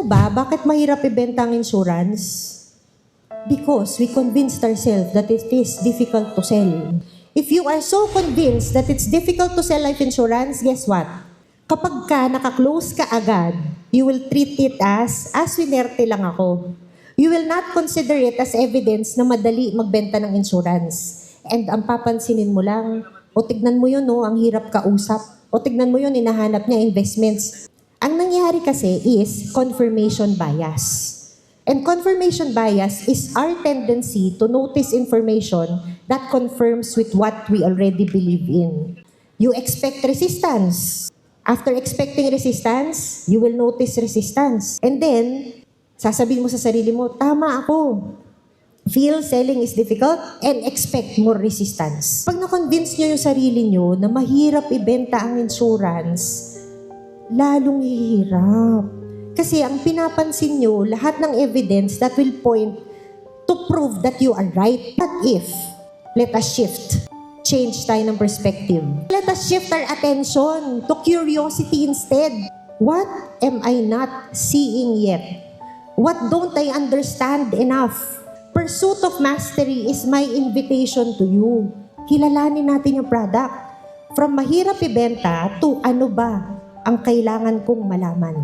mo ba bakit mahirap ibenta ang insurance? Because we convinced ourselves that it is difficult to sell. If you are so convinced that it's difficult to sell life insurance, guess what? Kapag ka naka-close ka agad, you will treat it as swinerte lang ako. You will not consider it as evidence na madali magbenta ng insurance. And ang papansinin mo lang, o tignan mo yun, no, ang hirap kausap. O tignan mo yun, hinahanap niya investments. Ang nangyari kasi is confirmation bias. And confirmation bias is our tendency to notice information that confirms with what we already believe in. You expect resistance. After expecting resistance, you will notice resistance. And then, sasabihin mo sa sarili mo, tama ako. Feel selling is difficult and expect more resistance. Pag na-convince nyo yung sarili nyo na mahirap ibenta ang insurance, lalong hihirap. Kasi ang pinapansin nyo, lahat ng evidence that will point to prove that you are right. What if? Let us shift. Change tayo ng perspective. Let us shift our attention to curiosity instead. What am I not seeing yet? What don't I understand enough? Pursuit of mastery is my invitation to you. Kilalanin natin yung product. From mahirap ibenta to ano ba ang kailangan kong malaman.